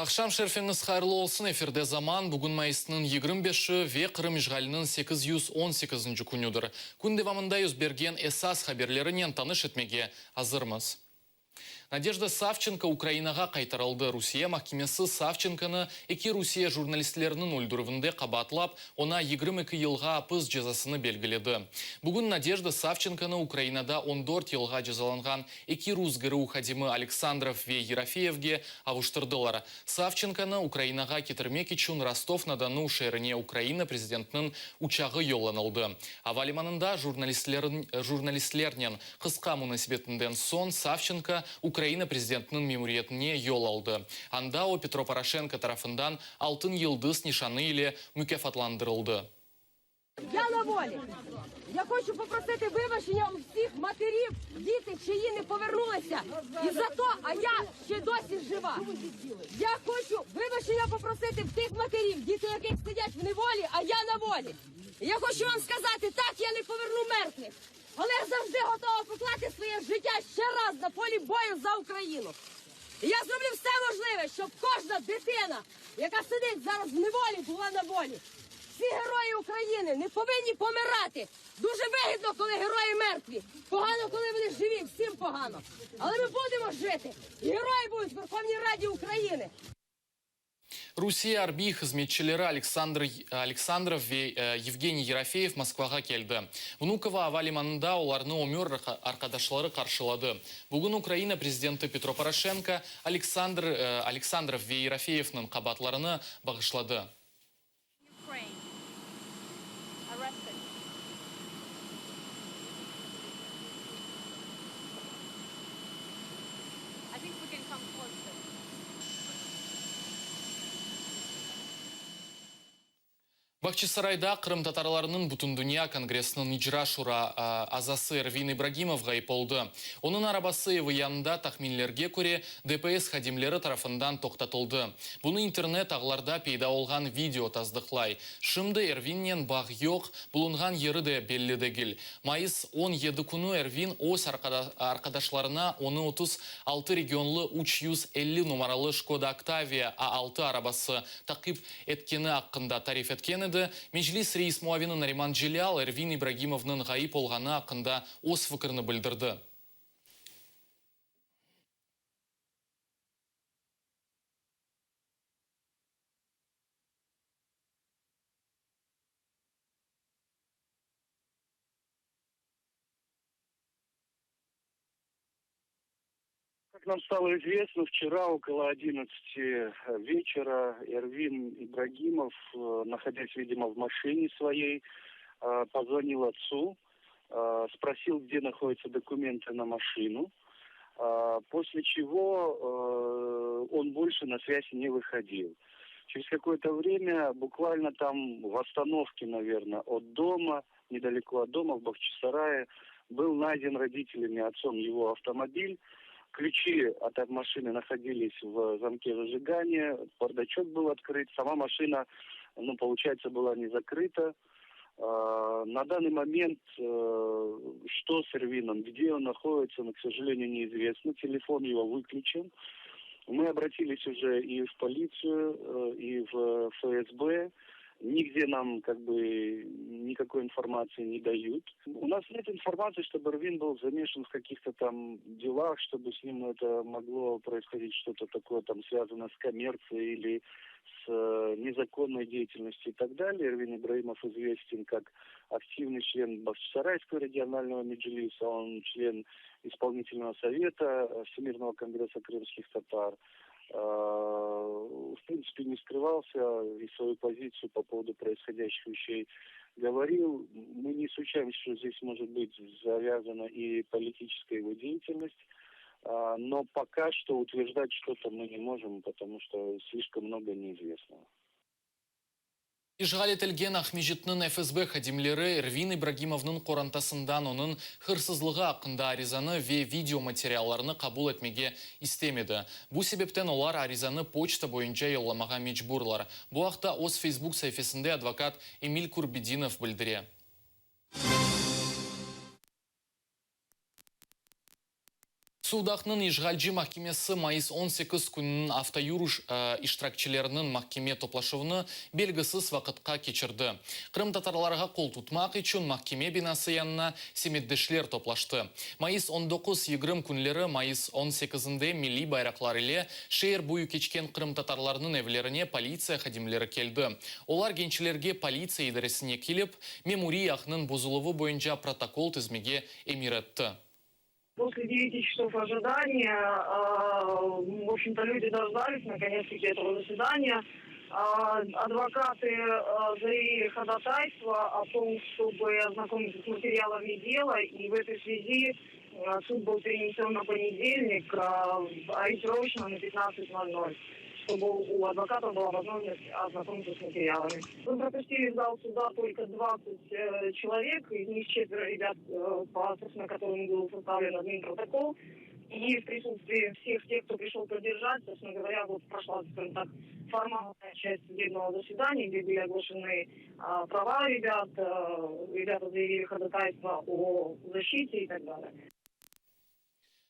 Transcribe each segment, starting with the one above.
Ақшам шерфеңіз қайырлы олсын эфирде заман бүгін майысының 25-ші ве Қырым ижғалының 818-ші күнідір. Күн девамында берген эсас хаберлерінен таныш етмеге азырмыз. Надежда Савченко Украинаға қайтарылды. Русия махкемесі Савченконы эки Русия журналистлерінің өлдірівінде қабатлап, она 22 елға апыз жазасыны белгіледі. Бүгін Надежда Савченконы Украинада 14 елға жазаланған эки русгірі ухадимы Александров ве Ерофеевге авыштырдылар. Савченконы Украинаға кетірмек үшін Ростов-на-Дону шеріне Украина президентінің учағы йолланылды. Авалиманында журналистлернен қысқа мұнасибетінден сон Савченко Украина президентінің мемориетіне йол алды. Анда о Петро Порошенко тарафындан алтын йылдыз нишаны ile мукафатландырылды. Я на волі. Я хочу попросити вибачення у всіх матерів, діти, чиї не повернулися. І за то, а я ще досі жива. Я хочу вибачення попросити в тих матерів, діти, яких сидять в неволі, а я на волі. І я хочу вам сказати, так, я не поверну мертвих. Але я завжди готова поклати своє життя ще раз на полі бою за Україну. І я зроблю все можливе, щоб кожна дитина, яка сидить зараз в неволі, була на волі. Всі герої України не повинні помирати. Дуже вигідно, коли герої мертві. Погано, коли вони живі, всім погано. Але ми будемо жити. І герої будуть в Верховній Раді України. Русия арби хызметчилері Александров ве Евгений Ерофеев Москваға келді. Внуково авалиманында оларны өмір арқадашлары қаршылады. Бүгін Украина президенті Петро Порошенко Александров ве Ерофеевнің қабатларыны бағышлады. Бахчисарайда Қырым татарларының Бұтын Дүния конгрессінің ижра шура азасы Эрвин Ибрагимов ғайыпылды. Оның арабасы янында тахминлерге көре ДПС хадимлері тарафындан тоқтатылды. Бұны интернет ағыларда пейда олған видео таздықлай. Шымды Эрвиннен баг йоқ, бұлынған ері де белі дегіл. Майыс 17 күні Эрвин ос арқадашларына 36 регионлы 350 номаралы Шкода Октавия А6 арабасы тақип еткені ақында тариф еткені Межлис рейс муавины Нариман Джилял Эрвин Ибрагимовның ғайып олғаны ақында ос фікірні білдірді. Как нам стало известно, вчера около 11 вечера Эрвин Ибрагимов, находясь, видимо, в машине своей, позвонил отцу, спросил, где находятся документы на машину, после чего он больше на связь не выходил. Через какое-то время, буквально там в остановке, наверное, от дома, недалеко от дома, в Бахчисарае, был найден родителями, отцом его автомобиль. Ключи от машины находились в замке зажигания, бардачок был открыт, сама машина, получается, была не закрыта. На данный момент, что с Эрвином, где он находится, к сожалению, неизвестно. Телефон его выключен. Мы обратились уже и в полицию, и в ФСБ. Нигде нам никакой информации не дают. У нас нет информации, чтобы Эрвин был замешан в каких-то там делах, чтобы с ним это могло происходить что-то такое там связанное с коммерцией или с незаконной деятельностью и так далее. Эрвин Ибрагимов известен как активный член Бахчисарайского регионального меджлиса, он член исполнительного совета Всемирного конгресса крымских татар. В принципе, не скрывался и свою позицию по поводу происходящих вещей говорил. Мы не исключаем, что здесь может быть завязана и политическая его деятельность, но пока что утверждать что-то мы не можем, потому что слишком много неизвестного. Ижғал етілген Ахмежетнің ФСБ хадимлері Эрвин Ибрагимовның қорантасындан оның хырсызлығы ақында аризаны ве видеоматериаларыны қабыл етмеге істемеді. Бұл себептен олар аризаны почта бойынша йолламаға мечбурлар. Бұл ақта осы Facebook сайфесінде адвокат Эмиль Курбединов білдіре. Судахның ишгалжы махкемесі майыс 18 күннің автоюруш иштиракчыларының махкеме топлашуыны белгісіз вақытқа кечірді. Қырым татарларға қол тұтмақ үшін махкеме бинасы янына семеддешлер топлашты. Майыс 19-20 күнлері майыс 18-інде милли байрақлар иле шейір буyu кечкен Қырым татарларының evlerine полиция хадимлері келді. Олар генчілерге полиция идаресіне келіп, мемури яқның бозылығы бойынша протокол тізмеге эмиретті. После 9 часов ожидания, в общем-то, люди дождались наконец-таки этого заседания. Адвокаты заявили ходатайство о том, чтобы ознакомиться с материалами дела, и в этой связи суд был перенесен на понедельник, ориентировочно на 15:00. Чтобы у адвоката была возможность ознакомиться с материалами. Мы пропустили в зал суда только 20 человек, из них 4 ребят, на которым был составлен админпротокол. И в присутствии всех тех, кто пришел поддержать, собственно говоря, вот прошла, скажем так, формальная часть судебного заседания, где были оглашены права ребят, ребята заявили ходатайство о защите и так далее.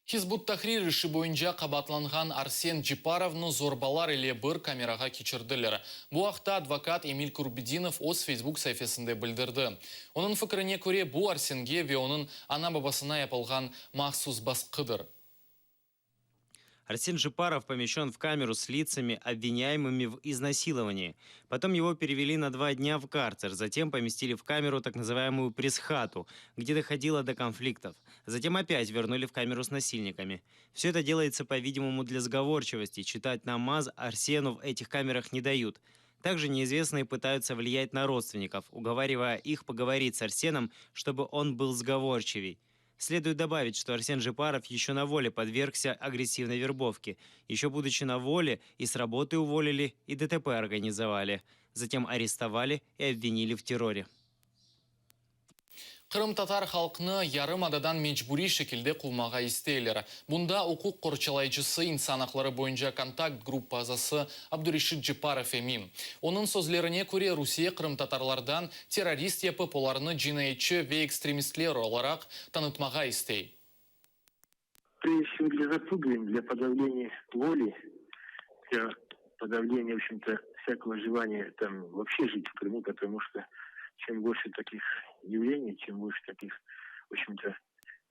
Хизбут Тахрир іші бойынша қабатланған Арсен Джипаровны зорбалар иле бір камераға кечірділер. Бұл ақта адвокат Эмиль Курбединов өз Facebook сайфесінде білдірді. Оның фікіріне көре бұл Арсенге ве оның ана бабасына япылған махсус басқыдыр. Арсен Джипаров помещен в камеру с лицами, обвиняемыми в изнасиловании. Потом его перевели на 2 дня в карцер, затем поместили в камеру так называемую пресс-хату, где доходило до конфликтов. Затем опять вернули в камеру с насильниками. Все это делается, по-видимому, для сговорчивости. Читать намаз Арсену в этих камерах не дают. Также неизвестные пытаются влиять на родственников, уговаривая их поговорить с Арсеном, чтобы он был сговорчивей. Следует добавить, что Арсен Джипаров еще на воле подвергся агрессивной вербовке. Еще будучи на воле, и с работы уволили, и ДТП организовали. Затем арестовали и обвинили в терроре. Қырым татар халқыны ярым ададан мечбури шекілде қулмаға істейлер. Бұнда оқуқ қорчалайчысы инсан ақлары бойынша контакт группа азасы Абдуришит Джипаров емин. Оның сөзлеріне көре Русия Қырым татарлардан террорист епіп оларыны жинайчы ве экстремистлер оларақ танытмаға істей. Прежде всего для запугивания, для подавления воли, для подавления, в общем-то, всякого желания там вообще жить в Крыму, потому что чем больше таких явлений, чем больше таких, в общем-то,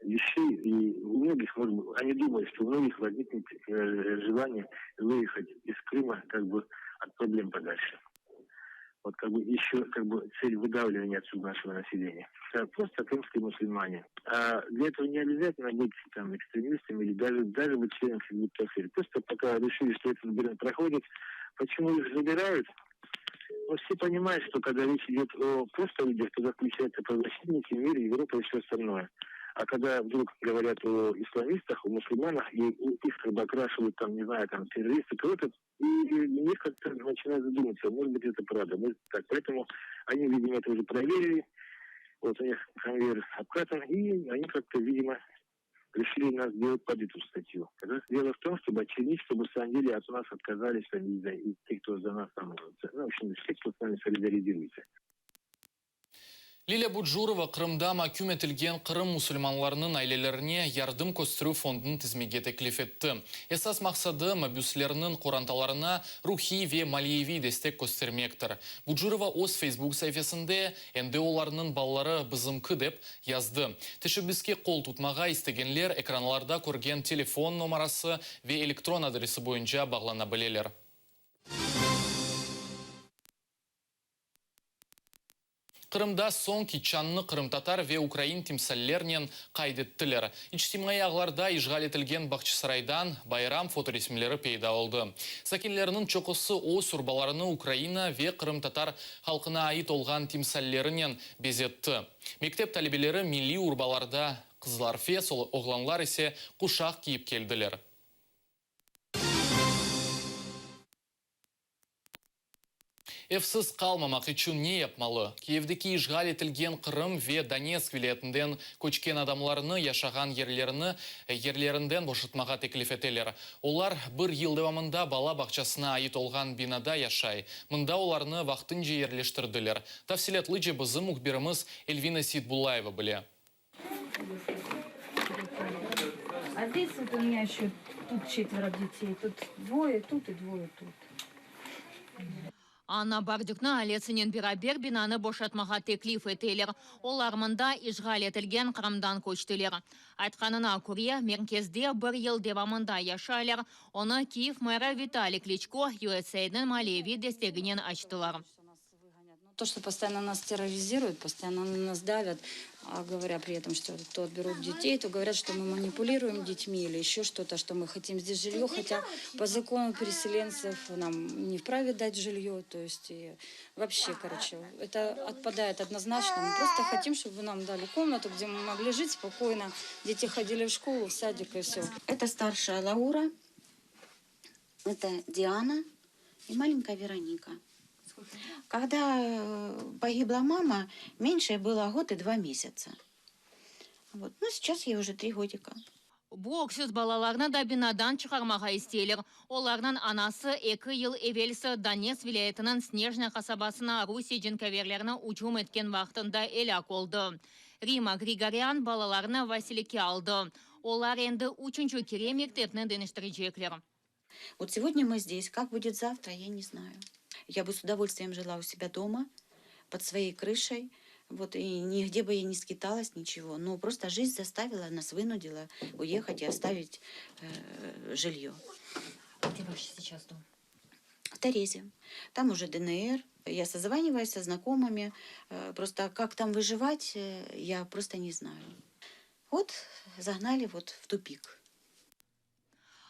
вещей, и у многих, может быть, они думают, что у многих возникнет желание выехать из Крыма как бы от проблем подальше. Вот как бы еще как бы цель выдавливания отсюда нашего населения. Просто крымские мусульмане. А для этого не обязательно быть там экстремистом или даже быть членом Хизбут Тахрир. Просто пока решили, что этот забирание проходит. Почему их забирают? Ну, все понимают, что когда речь идет о просто людях, тогда включается правозащитники, мир, Европа и все остальное. А когда вдруг говорят о исламистах, о мусульманах, и их как бы окрашивают, там, не знаю, там, террористы, кого-то, и них как-то начинают задуматься, может быть, это правда, может так. Поэтому они, видимо, это уже проверили, вот у них конвейер обкатан, и они как-то, видимо, решили нас сделать под эту статью. Дело в том, чтобы очевидить, чтобы, на самом деле, от нас отказались и те, кто за нас там, ну, в общем, все, кто с нами солидаризируется. Лилия Буджурова Қырымда мәкүм етілген Қырым мұсылманларының айлелеріне ярдым көстіру фондын тізмеге теклиф етті. Esas мақсады мәбүслерінің қоранталарына рухи ве малиеви дестек көстермектір. Буджурова өз Facebook сайфесінде әнде оларының баллары бізімкі деп язды. Тешібізге қол тұтмаға істегенлер экранларда көрген телефон номарасы ве электрон адресі бойынша бағлана білелер. Қырымда соң кичанны Қырым татар ве Украин тимсаллернен қайдеттілер. Ичтимай ағларда ижғал етілген Бақчысарайдан байрам фоторесмелері пейда олды. Сакинлерінің чоқысы о сурбаларыны Украина ве Қырым татар халқына айт олған тимсаллерінен безетті. Мектеп талебелері милли урбаларда қызлар фе, сол оғланлар есе құшақ киіп келділер. Эфсіз қалмамақ үшін не yapmalı? Киевдегі ижғал етілген Қырым ве Донецк вилетінден көчкен адамларыны яшаған ерлерінден бошытмаға теклиф етелер. Олар бір ел девамында бала бақчасына айт олған бинада яшай. Мында оларны вақтынже ерлештірділер. Тавсилетлы же бізім ұқберіміз Эльвина Сидбулаева біле. А здесь вот у меня еще тут 4 детей. Тут 2 тут и 2 тут. Анна Бардюкна алецінен бирабер бинаны бошатмаға теклиф етелер. Олар мында ишғал етілген қырамдан көчтілер. Айтқанына күре меркезде бір ел девамында яшайлер. Оны Киев мэра Виталий Кличко USAID-ның малеви дестегінен açtılar. То, что постоянно нас терроризируют, постоянно на нас давят, а говоря при этом, что то отберут детей, то говорят, что мы манипулируем детьми или еще что-то, что мы хотим здесь жилье, хотя по закону переселенцев нам не вправе дать жилье, то есть и вообще, короче, это отпадает однозначно. Мы просто хотим, чтобы вы нам дали комнату, где мы могли жить спокойно, дети ходили в школу, в садик и все. Это старшая Лаура, это Диана и маленькая Вероника. Когда погибла мама, меньше было 1 год и 2 месяца. Вот. Ну, сейчас ей уже 3 годика. Бұл өксіз балаларны да бинадан шығармаға істейлер. Оларның анасы 2 ел евелісі Донец вилаятының Снежна қасабасына Русия жинкаверлеріні учум еткен вақтында елак олды. Рима Григорян балаларны Василике алды. Олар енді 3-ші кере мектепні денештірежеклер. Вот сегодня мы здесь. Как будет завтра, я не знаю. Я бы с удовольствием жила у себя дома, под своей крышей. Вот, и нигде бы я не скиталась, ничего. Но просто жизнь заставила, нас вынудила уехать и оставить жилье. Где ваш сейчас дом? В Терезе. Там уже ДНР. Я созваниваюсь со знакомыми. Просто как там выживать, я просто не знаю. Вот загнали вот в тупик.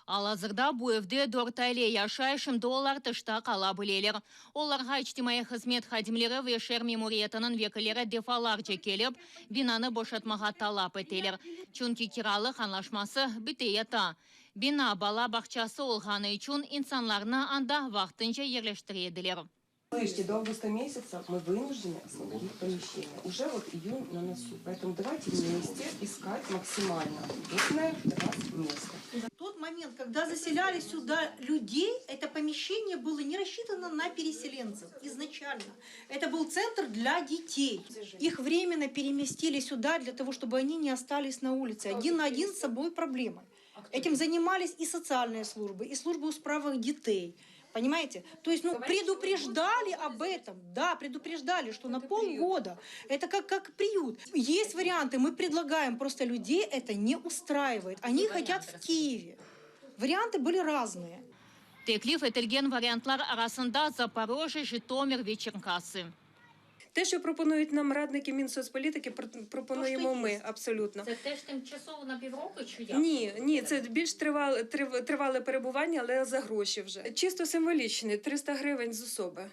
Алазырда bu evde 4 aile yaşay, şimdi олар тышта қала білелер. Оларға içtimai қызмет хадимлері ve шер мемориятының векілері дефаларча келіп, бинаны бошатмаға талап етелер. Чунки kirалық анлашмасы бітейeta. Бина бала бақчасы олғаны үшін инсанларына анда вақтынша ерлештіреділер. Слышите, до августа месяца мы вынуждены освободить помещение. Уже вот июнь на носу. Поэтому давайте вместе искать максимально удобное для вас место. В тот момент, когда заселяли сюда людей, это помещение было не рассчитано на переселенцев изначально. Это был центр для детей. Их временно переместили сюда для того, чтобы они не остались на улице. 1 на 1 с собой проблемой. Этим занимались и социальные службы, и службы у справах детей. Понимаете? То есть, предупреждали об этом. Да, предупреждали, что на полгода. Это как приют. Есть варианты. Мы предлагаем, просто людей это не устраивает. Они хотят в Киеве. Варианты были разные. Теклиф етілген вариантлар арасында Запорожье, Житомир ve Черкаси. Те, що пропонують нам радники Мінсоцполітики, пропонуємо ми, абсолютно. Це теж тимчасово на півроку чи як? Ні, це більш тривале перебування, але за гроші вже. Чисто символічне, 300 гривень з особи.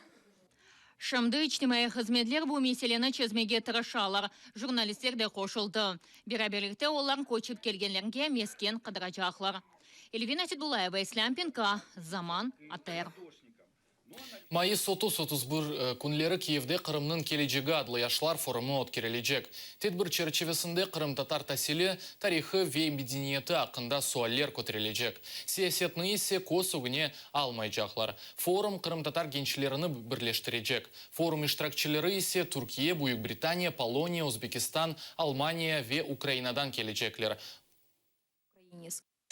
Шымды içtimai қызметлер bu meselені çözmege tırışалар. Jurnalistler de koşuldu. Beraberlikte олар көчіп келгенлерге мескен қыдырacaklar. Elvina Tidulaeva, İslam Pinka, Zaman, ATR. Майыс 30-31 күнлері Киевде Қырымның кележегі адлы яшылар форумы өткерілежек. Тедбір черчевесінде Қырым татар тәселі тарихы ве медениеті ақында суаллер көтерележек. Сиясетні есе кос үгіне алмай жақлар. Форум Қырым татар геншілеріні бірлештірежек. Форум иштиракчылары есе Түркия, Бүйікбритания, Полония, Узбекистан, Алмания ве Украинадан кележеклер.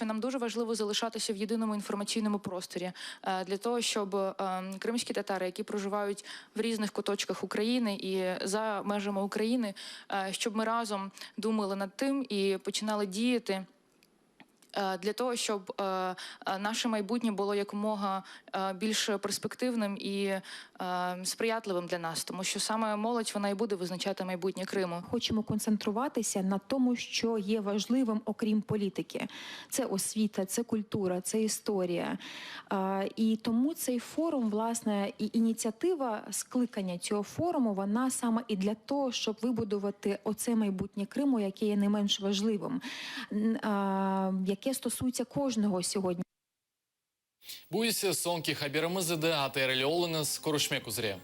Нам дуже важливо залишатися в єдиному інформаційному просторі для того, щоб кримські татари, які проживають в різних куточках України і за межами України, щоб ми разом думали над тим і починали діяти для того, щоб наше майбутнє було якомога більш перспективним і сприятливим для нас, тому що саме молодь, вона і буде визначати майбутнє Криму. Хочемо концентруватися на тому, що є важливим, окрім політики. Це освіта, це культура, це історія. І тому цей форум, власне, і ініціатива скликання цього форуму, вона саме і для того, щоб вибудувати оце майбутнє Криму, яке є не менш важливим, яке стосується кожного сьогодні. Bu ise sonki haberimiz edi. ATR olunuz, görüşmek üzere.